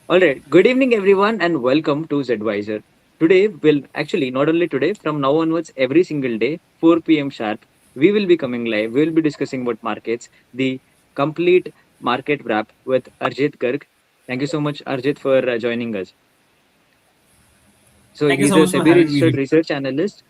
All right. Good evening, everyone, and welcome to Zdvisor. Today, not only today, from now onwards, every single day, 4 p.m. sharp, we will be coming live. We will be discussing about markets, the complete market wrap with Arjit Garg. Thank you so much, Arjit, for joining us. So, Thank you he's so a much for SEBI having me, registered Vic. research analyst.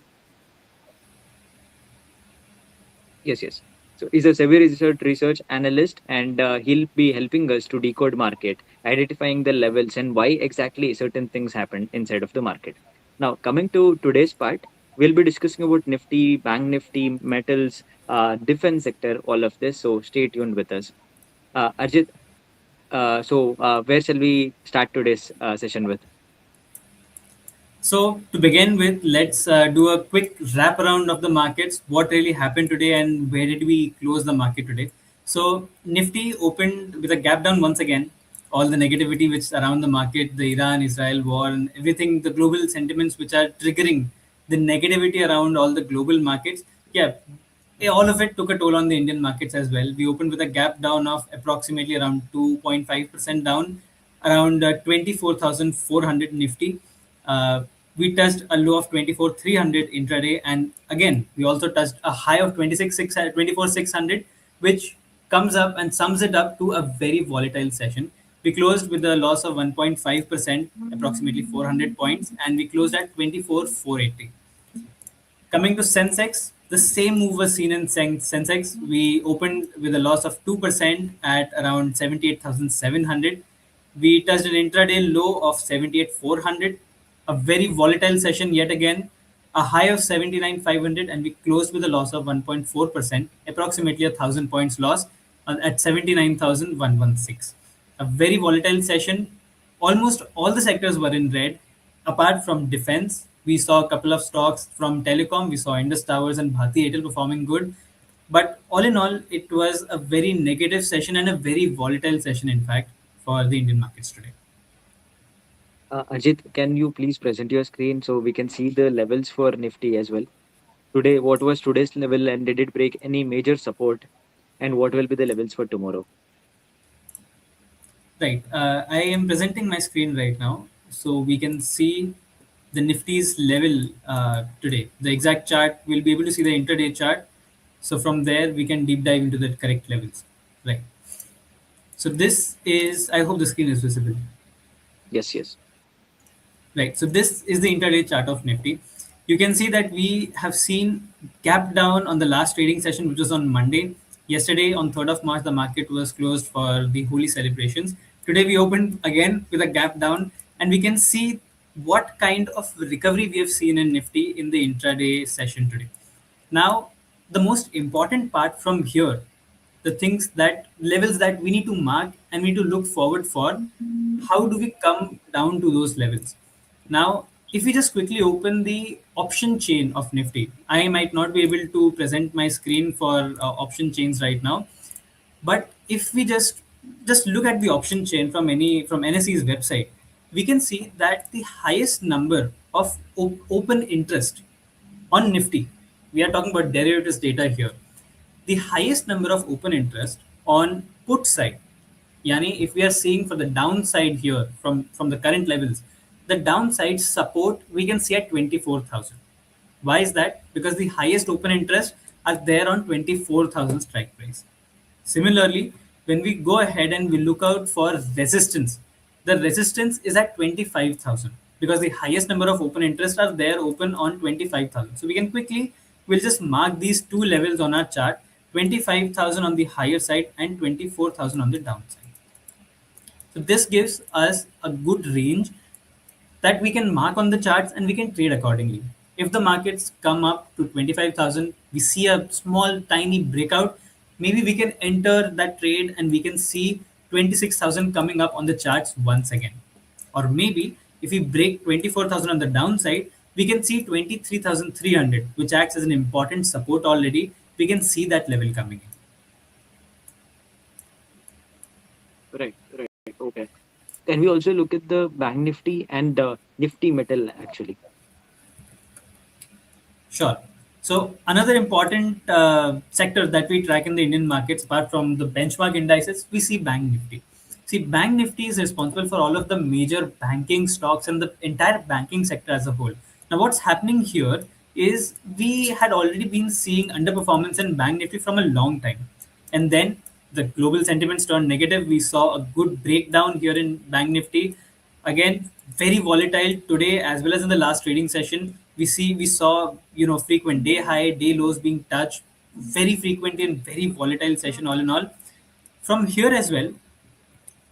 Yes, yes. So he's a SEBI research analyst, and he'll be helping us to decode market, identifying the levels and why exactly certain things happen inside of the market. Now, coming to today's part, we'll be discussing about Nifty, Bank Nifty, metals, defense sector, all of this. So stay tuned with us. Arjit, where shall we start today's session with? So, to begin with, let's do a quick wrap around of the markets. What really happened today, and where did we close the market today? So, Nifty opened with a gap down once again. All the negativity which around the market, the Iran-Israel war, and everything, the global sentiments which are triggering the negativity around all the global markets. Yeah, all of it took a toll on the Indian markets as well. We opened with a gap down of approximately around 2.5% down, around 24,400 Nifty. Uh, we touched a low of 24,300 intraday, and again, we also touched a high of 24,600, which comes up and sums it up to a very volatile session. We closed with a loss of 1.5%, approximately 400 points, and we closed at 24,480. Coming to Sensex, the same move was seen in Sensex. We opened with a loss of 2% at around 78,700. We touched an intraday low of 78,400. A very volatile session yet again. A high of 79,500, and we closed with a loss of 1.4%, approximately 1,000 points loss at 79,116. A very volatile session. Almost all the sectors were in red. Apart from defense, we saw a couple of stocks from telecom. We saw Indus Towers and Bharti Airtel performing good. But all in all, it was a very negative session and a very volatile session, in fact, for the Indian markets today. Arjit, can you please present your screen so we can see the levels for Nifty as well? Today, what was today's level and did it break any major support? And what will be the levels for tomorrow? Right. I am presenting my screen right now, so we can see the Nifty's level today. The exact chart, we'll be able to see the intraday chart. So from there, we can deep dive into the correct levels. Right. So this is, I hope the screen is visible. Yes, yes. Right. So this is the intraday chart of Nifty. You can see that we have seen gap down on the last trading session, which was on Monday. Yesterday, on 3rd of March, the market was closed for the Holi celebrations. Today, we opened again with a gap down, and we can see what kind of recovery we have seen in Nifty in the intraday session today. Now, the most important part from here, the things that levels that we need to mark and we need to look forward for, how do we come down to those levels? Now, if we just quickly open the option chain of Nifty, I might not be able to present my screen for option chains right now, but if we just look at the option chain from NSE's website, we can see that the highest number of open interest on Nifty, we are talking about derivatives data here. The highest number of open interest on put side, yani if we are seeing for the downside here from the current levels, the downside support we can see at 24,000. Why is that? Because the highest open interest are there on 24,000 strike price. Similarly, when we go ahead and we look out for resistance, the resistance is at 25,000 because the highest number of open interest are there open on 25,000. So we can quickly, we'll just mark these two levels on our chart, 25,000 on the higher side and 24,000 on the downside. So this gives us a good range that we can mark on the charts and we can trade accordingly. If the markets come up to 25,000, we see a small tiny breakout, maybe we can enter that trade and we can see 26,000 coming up on the charts once again. Or maybe if we break 24,000 on the downside, we can see 23,300, which acts as an important support already. We can see that level coming in. Right, right. Okay. Can we also look at the Bank Nifty and Nifty Metal actually? Sure. So another important sector that we track in the Indian markets, apart from the benchmark indices, we see Bank Nifty. See, Bank Nifty is responsible for all of the major banking stocks and the entire banking sector as a whole. Now, what's happening here is we had already been seeing underperformance in Bank Nifty from a long time. And then the global sentiments turned negative. We saw a good breakdown here in Bank Nifty. Again, very volatile today as well as in the last trading session. We saw frequent day high, day lows being touched, very frequent and very volatile session all in all. From here as well,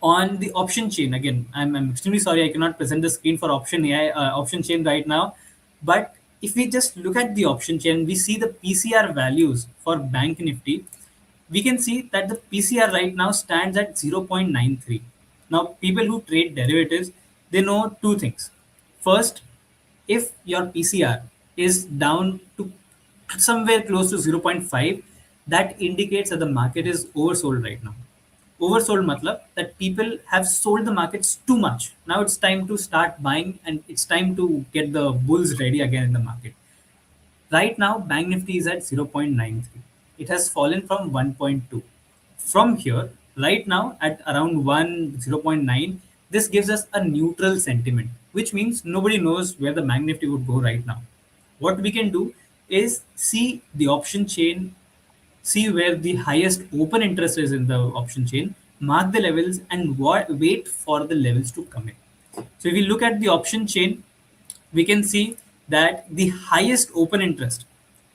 on the option chain again, I'm extremely sorry I cannot present the screen for option chain right now, but if we just look at the option chain, we see the PCR values for Bank Nifty. We can see that the PCR right now stands at 0.93. Now people who trade derivatives, they know two things. First, if your PCR is down to somewhere close to 0.5, that indicates that the market is oversold right now. Oversold matlab that people have sold the markets too much. Now it's time to start buying and it's time to get the bulls ready again in the market. Right now, Bank Nifty is at 0.93. It has fallen from 1.2. From here, right now at around 0.9, this gives us a neutral sentiment, which means nobody knows where the Bank Nifty would go right now. What we can do is see the option chain, see where the highest open interest is in the option chain, mark the levels, and wait for the levels to come in. So if we look at the option chain, we can see that the highest open interest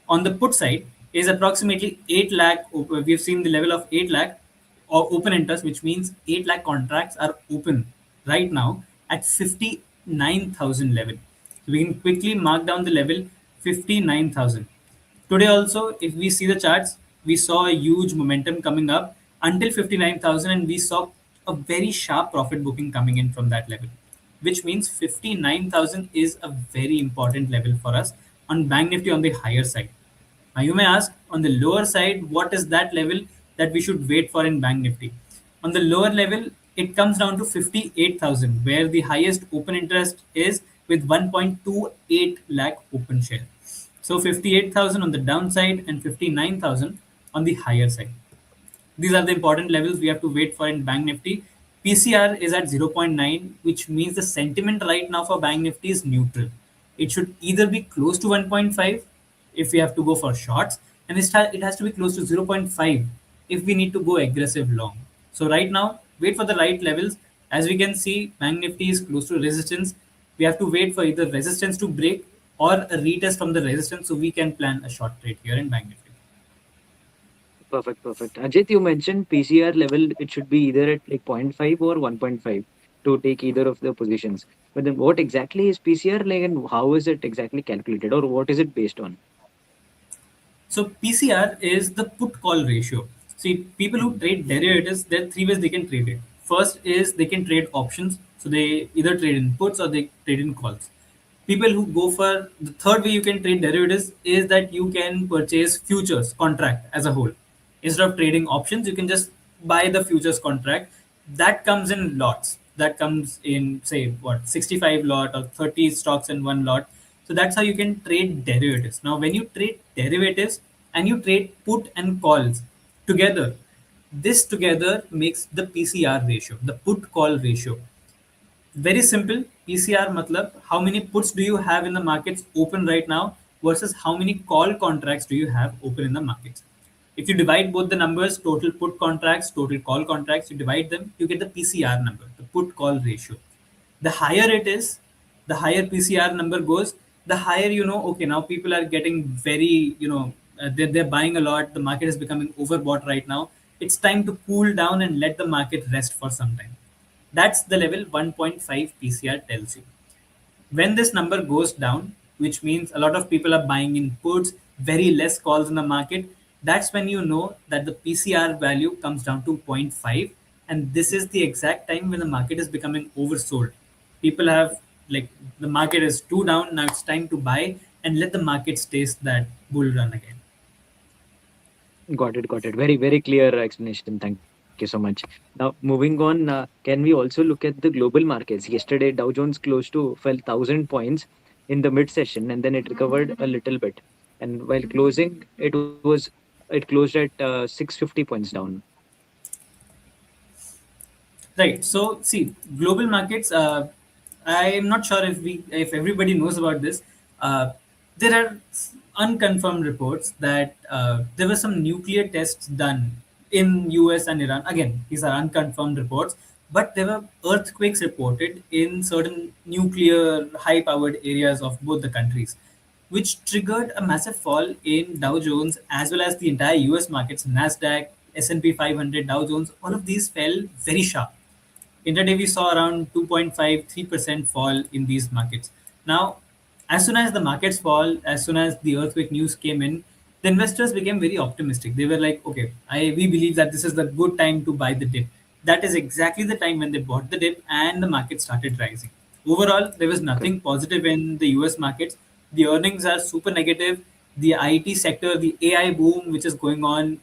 on the put side is approximately 8 lakh. We've seen the level of 8 lakh or open interest, which means 8 lakh contracts are open right now at 59,000 level. So we can quickly mark down the level 59,000. Today also, if we see the charts, we saw a huge momentum coming up until 59,000 and we saw a very sharp profit booking coming in from that level, which means 59,000 is a very important level for us on Bank Nifty on the higher side. Now you may ask, on the lower side, what is that level that we should wait for in Bank Nifty? On the lower level, it comes down to 58,000, where the highest open interest is with 1.28 lakh open share. So 58,000 on the downside and 59,000 on the higher side. These are the important levels we have to wait for in Bank Nifty. PCR is at 0.9, which means the sentiment right now for Bank Nifty is neutral. It should either be close to 1.5 if we have to go for shorts, and it has to be close to 0.5 if we need to go aggressive long. So right now, wait for the right levels. As we can see, Bank Nifty is close to resistance. We have to wait for either resistance to break or a retest from the resistance so we can plan a short trade here in Bank Nifty. Perfect, perfect. Ajit, you mentioned PCR level, it should be either at like 0.5 or 1.5 to take either of the positions. But then what exactly is PCR like and how is it exactly calculated or what is it based on? So PCR is the put call ratio. See, people who Mhm. trade derivatives, there are three ways they can trade it. First is they can trade options. So they either trade in puts or they trade in calls. People who go for the third way you can trade derivatives is that you can purchase futures contract as a whole. Instead of trading options, you can just buy the futures contract. That comes in lots. That comes in say what 65 lot or 30 stocks in one lot. So that's how you can trade derivatives. Now, when you trade derivatives and you trade put and calls together, this together makes the PCR ratio, the put call ratio. Very simple. PCR matlab how many puts do you have in the markets open right now versus how many call contracts do you have open in the markets. If you divide both the numbers, total put contracts, total call contracts, you divide them, you get the PCR number, the put call ratio. The higher it is, the higher PCR number goes, the higher okay, now people are getting very, they're buying a lot, the market is becoming overbought right now. It's time to cool down and let the market rest for some time. That's the level 1.5 PCR tells you. When this number goes down, which means a lot of people are buying in puts, very less calls in the market, that's when you know that the PCR value comes down to zero point 0.5. And this is the exact time when the market is becoming oversold. People have, like, the market is too down, now it's time to buy and let the market taste that bull run again. Got it, got it. Very, very clear explanation. Thank you so much. Now, moving on, can we also look at the global markets? Yesterday, Dow Jones closed to fell 1,000 points in the mid session and then it recovered a little bit. And while closing, it closed at 650 points down. Right. So, see, global markets. I am not sure if everybody knows about this. There are unconfirmed reports that there were some nuclear tests done in US and Iran. Again, these are unconfirmed reports, but there were earthquakes reported in certain nuclear high-powered areas of both the countries, which triggered a massive fall in Dow Jones as well as the entire US markets, Nasdaq, S&P 500, Dow Jones. All of these fell very sharp. Intraday, we saw around 2.53% fall in these markets. Now, as soon as the markets fall, as soon as the earthquake news came in, the investors became very optimistic. They were like, okay, we believe that this is the good time to buy the dip. That is exactly the time when they bought the dip and the market started rising. Overall, there was Correct. nothing positive in the US markets. The earnings are super negative. The IT sector, the AI boom, which is going on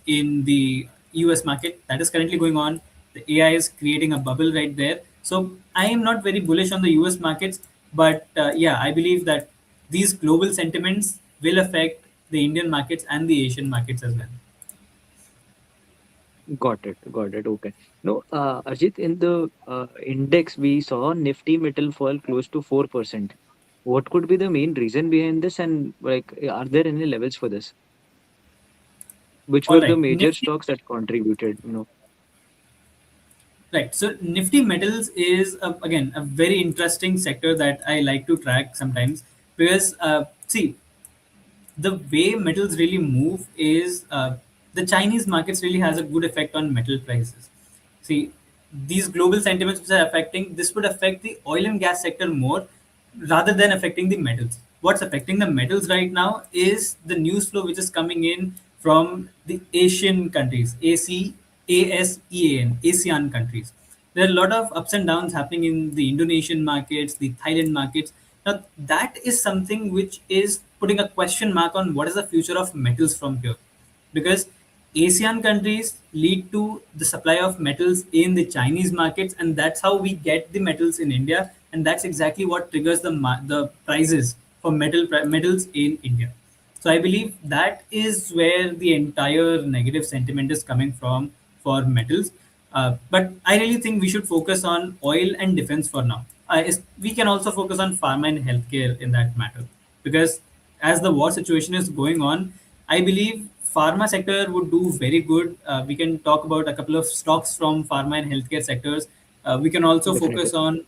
in the US market, that is currently going on. The AI is creating a bubble right there. So I am not very bullish on the US markets, but yeah, I believe that these global sentiments will affect the Indian markets and the Asian markets as well. Got it. Got it. Okay. No, Arjit, in the index, we saw Nifty metal fall close to 4%. What could be the main reason behind this? And like, are there any levels for this? Which All were the right, major Nifty. stocks that contributed? Right. So Nifty Metals is again a very interesting sector that I like to track sometimes because see, the way metals really move is the Chinese markets really has a good effect on metal prices. See, these global sentiments which are affecting this would affect the oil and gas sector more rather than affecting the metals. What's affecting the metals right now is the news flow which is coming in from the Asian countries, ASEAN countries. There are a lot of ups and downs happening in the Indonesian markets, the Thailand markets. Now, that is something which is putting a question mark on what is the future of metals from here. Because ASEAN countries lead to the supply of metals in the Chinese markets, and that's how we get the metals in India, and that's exactly what triggers the prices for metals in India. So I believe that is where the entire negative sentiment is coming from for metals. But I really think we should focus on oil and defense for now. We can also focus on pharma and healthcare in that matter because as the war situation is going on, I believe pharma sector would do very good. We can talk about a couple of stocks from pharma and healthcare sectors. We can also Definitely. focus on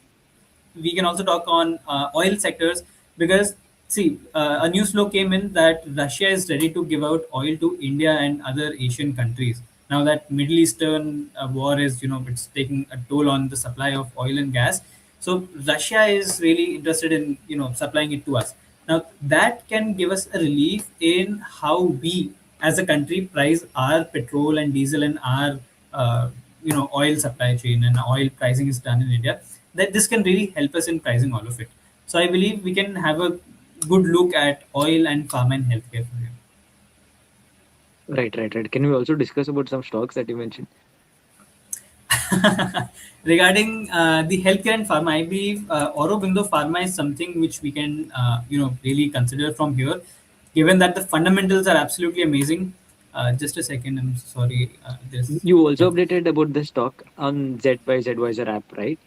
we can also talk on oil sectors because see a news flow came in that Russia is ready to give out oil to India and other Asian countries. Now that Middle Eastern war is it's taking a toll on the supply of oil and gas, so Russia is really interested in supplying it to us. Now that can give us a relief in how we as a country price our petrol and diesel and our oil supply chain and oil pricing is done in India, that this can really help us in pricing all of it. So I believe we can have a good look at oil and pharma and healthcare for here. Right, right, right. Can we also discuss about some stocks that you mentioned? Regarding the healthcare and pharma, I believe Aurobindo Pharma is something which we can really consider from here, given that the fundamentals are absolutely amazing. Just a second, I'm sorry. This You yeah. also updated about the stock on Z by Zdvisor app, right?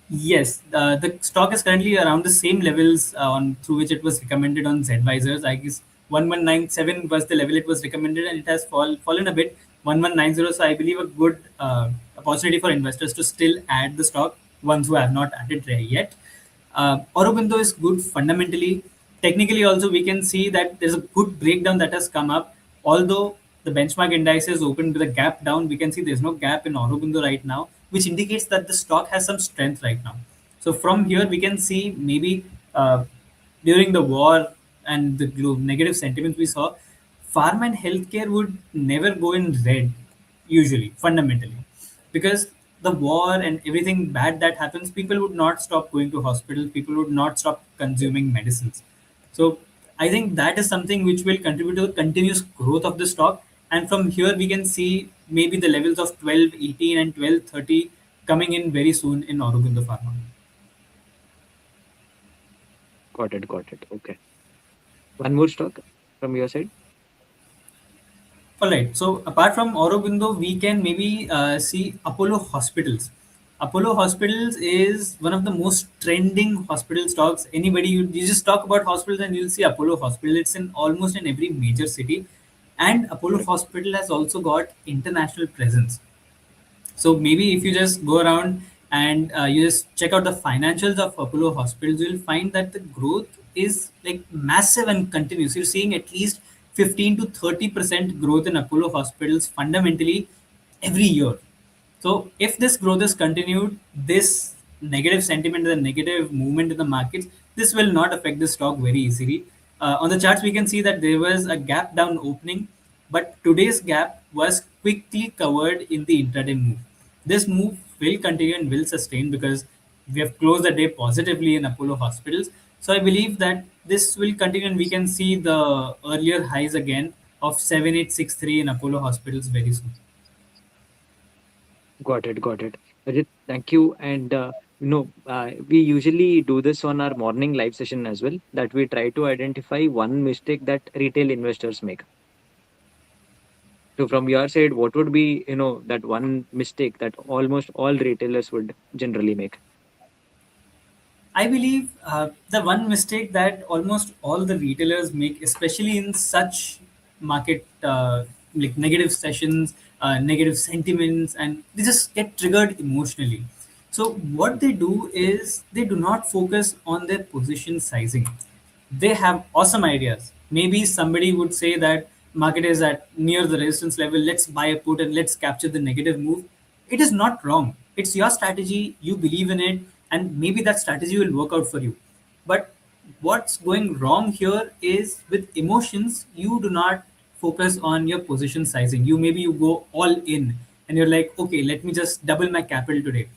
Yes, the stock is currently around the same levels on through which it was recommended on Zdvisors. I guess 1197 was the level it was recommended, and it has fallen a bit 1190. So I believe a good opportunity for investors to still add the stock ones who have not added there yet. Aurobindo is good fundamentally. Technically, also we can see that there's a good breakdown that has come up. Although the benchmark indices opened with a gap down, we can see there's no gap in Aurobindo right now, which indicates that the stock has some strength right now. So from here, we can see maybe during the war and the negative sentiments we saw, pharma and healthcare would never go in red, usually, fundamentally. Because the war and everything bad that happens, people would not stop going to hospitals, people would not stop consuming medicines. So I think that is something which will contribute to the continuous growth of the stock. And from here, we can see maybe the levels of 1218 and 1230 coming in very soon in Aurobindo Pharma. Got it, got it. Okay. One more stock from your side? All right. So apart from Aurobindo, we can maybe see Apollo Hospitals. Apollo Hospitals is one of the most trending hospital stocks. Anybody, you just talk about hospitals and you'll see Apollo Hospital. It's in almost in every major city, and Apollo Correct. Hospital has also got international presence. So maybe if you just go around and you just check out the financials of Apollo hospitals, you'll find that the growth is like massive and continuous. You're seeing at least 15 to 30% growth in Apollo hospitals fundamentally every year. So if this growth is continued, this negative sentiment and negative movement in the markets, this will not affect the stock very easily. On the charts, we can see that there was a gap down opening, but today's gap was quickly covered in the intraday move. This move will continue and will sustain because we have closed the day positively in Apollo hospitals. So I believe that this will continue and we can see the earlier highs again of 7863 in Apollo hospitals very soon. Got it. Got it. Ajit, thank you. And we usually do this on our morning live session as well. That we try to identify one mistake that retail investors make. So from your side, what would be that one mistake that almost all retailers would generally make? I believe the one mistake that almost all the retailers make, especially in such market like negative sessions, negative sentiments, and they just get triggered emotionally. So what they do is they do not focus on their position sizing. They have awesome ideas. Maybe somebody would say that market is at near the resistance level. Let's buy a put and let's capture the negative move. It is not wrong. It's your strategy. You believe in it, and maybe that strategy will work out for you. But what's going wrong here is with emotions, you do not focus on your position sizing. You go all in and you're like, okay, let me just double my capital today.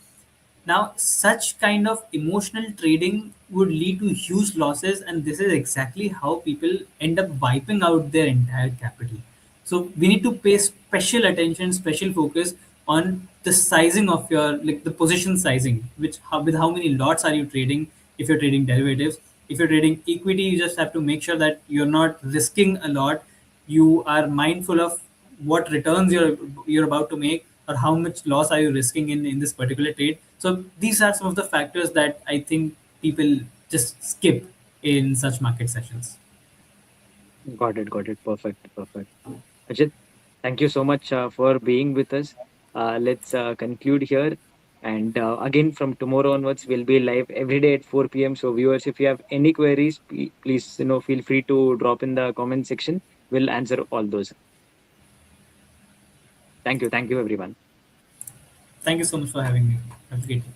Now, such kind of emotional trading would lead to huge losses, and this is exactly how people end up wiping out their entire capital. So, we need to pay special attention, special focus on the sizing of your like the position sizing, with how many lots are you trading if you're trading derivatives. If you're trading equity, you just have to make sure that you're not risking a lot. You are mindful of what returns you're about to make or how much loss are you risking in this particular trade. So these are some of the factors that I think people just skip in such market sessions. Got it. Got it. Perfect. Perfect. Ajit, thank you so much for being with us. Let's conclude here. And again, from tomorrow onwards, we'll be live every day at 4 p.m. So, viewers, if you have any queries, please, feel free to drop in the comment section. We'll answer all those. Thank you. Thank you, everyone. Thank you so much for having me. Have a great day.